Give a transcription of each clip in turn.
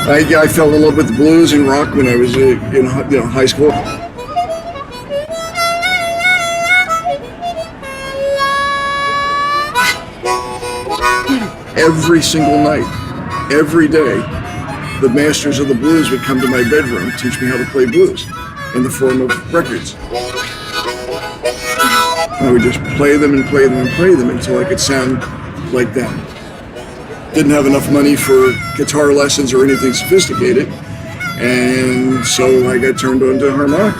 I fell in love with the blues and rock when I was in high school. Every single night, every day, the masters of the blues would come to my bedroom, teach me how to play blues in the form of records. I would just play them and play them and play them until I could sound like them. Didn't have enough money for guitar lessons or anything sophisticated, and so I got turned on to harmonica.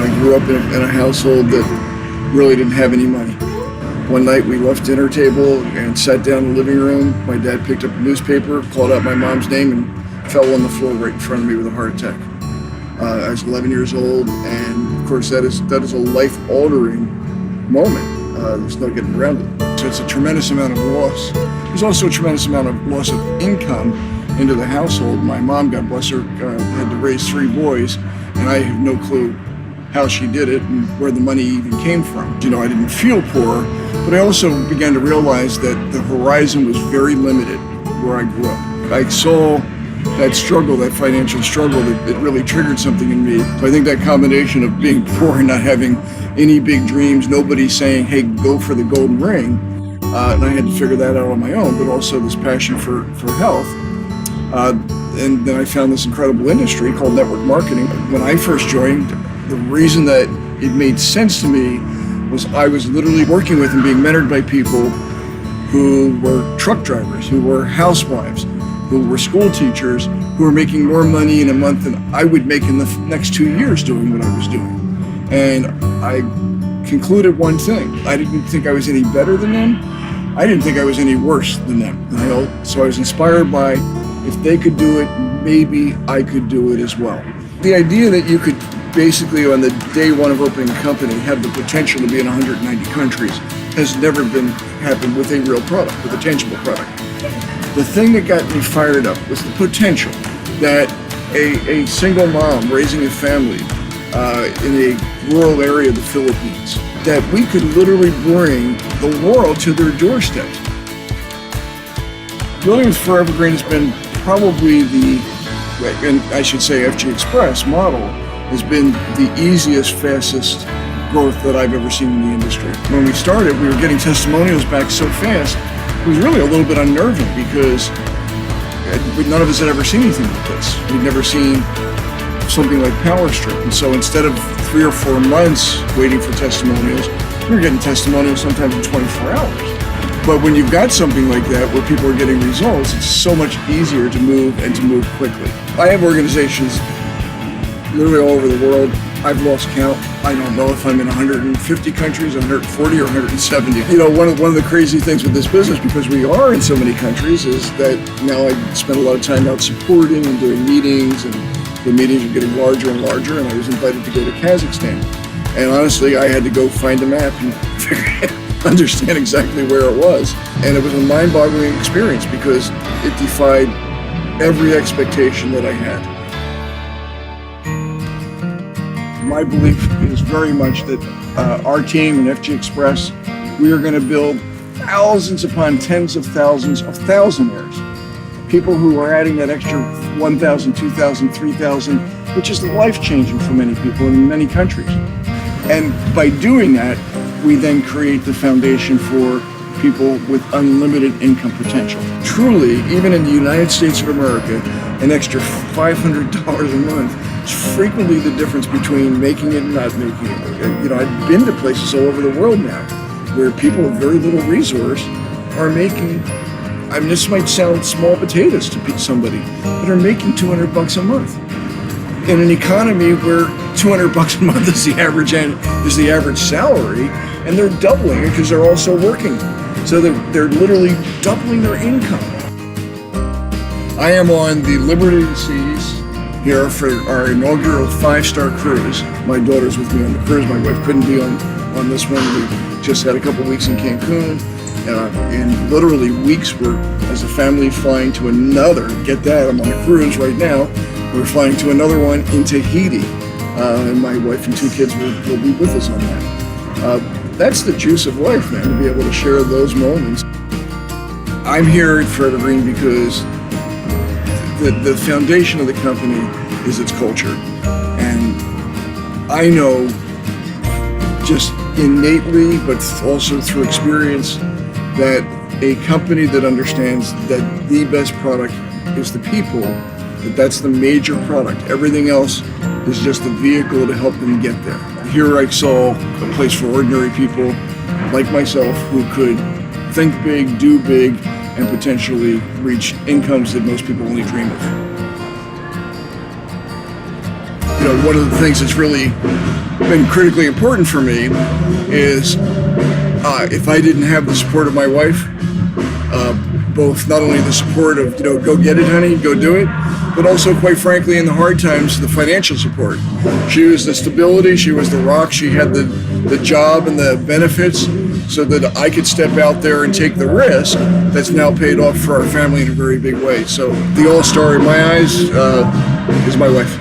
I grew up in a household that really didn't have any money. One night we left dinner table and sat down in the living room. My dad picked up a newspaper, called out my mom's name, and fell on the floor right in front of me with a heart attack. I was 11 years old, and of course that is a life-altering moment. There's no getting around it. So it's a tremendous amount of loss. There's also a tremendous amount of loss of income into the household. My mom, God bless her, had to raise 3 boys, and I have no clue how she did it and where the money even came from. I didn't feel poor, but I also began to realize that the horizon was very limited where I grew up. I saw that struggle, that financial struggle, that really triggered something in me. So I think that combination of being poor and not having any big dreams, nobody saying, hey, go for the golden ring, and I had to figure that out on my own, but also this passion for health. And then I found this incredible industry called network marketing. When I first joined, the reason that it made sense to me was I was literally working with and being mentored by people who were truck drivers, who were housewives, who were school teachers, who were making more money in a month than I would make in the next 2 years doing what I was doing. And I concluded one thing. I didn't think I was any better than them. I didn't think I was any worse than them. So I was inspired by, if they could do it, maybe I could do it as well. The idea that you could basically, on the day one of opening a company, have the potential to be in 190 countries has never happened with a real product, with a tangible product. The thing that got me fired up was the potential that a single mom raising a family in a rural area of the Philippines, that we could literally bring the world to their doorsteps. Building with Forever Green has been probably and I should say FG Express model has been the easiest, fastest growth that I've ever seen in the industry. When we started, we were getting testimonials back so fast. It was really a little bit unnerving because none of us had ever seen anything like this. We'd never seen something like Power Strip. And so instead of 3 or 4 months waiting for testimonials, we were getting testimonials sometimes in 24 hours. But when you've got something like that where people are getting results, it's so much easier to move and to move quickly. I have organizations literally all over the world. I've lost count. I don't know if I'm in 150 countries, 140 or 170. One of the crazy things with this business, because we are in so many countries, is that now I spend a lot of time out supporting and doing meetings, and the meetings are getting larger and larger, and I was invited to go to Kazakhstan. And honestly, I had to go find a map and understand exactly where it was. And it was a mind-boggling experience because it defied every expectation that I had. My belief is very much that our team and FG Express, we are going to build thousands upon tens of thousands of thousandaires. People who are adding that extra 1,000, 2,000, 3,000, which is life-changing for many people in many countries. And by doing that, we then create the foundation for people with unlimited income potential. Truly, even in the United States of America, an extra $500 a month is frequently the difference between making it and not making it. I've been to places all over the world now where people with very little resource are making, this might sound small potatoes to somebody, but are making $200 a month. In an economy where $200 a month is the average salary, and they're doubling it because they're also working. So they're literally doubling their income. I am on the Liberty Seas here for our inaugural 5-star cruise. My daughter's with me on the cruise. My wife couldn't be on this one. We just had a couple weeks in Cancun. And literally weeks we're, as a family, flying to another, get that, I'm on a cruise right now. We're flying to another one in Tahiti. And my wife and 2 kids will be with us on that. That's the juice of life, man, to be able to share those moments. I'm here at Forever Green because the foundation of the company is its culture. And I know just innately, but also through experience, that a company that understands that the best product is the people, that's the major product. Everything else is just a vehicle to help them get there. Here I saw a place for ordinary people like myself who could think big, do big, and potentially reach incomes that most people only dream of. You know, one of the things that's really been critically important for me is if I didn't have the support of my wife, both not only the support of, you know, go get it, honey, go do it, but also, quite frankly, in the hard times, the financial support. She was the stability, she was the rock, she had the job and the benefits so that I could step out there and take the risk that's now paid off for our family in a very big way. So the all-star in my eyes is my wife.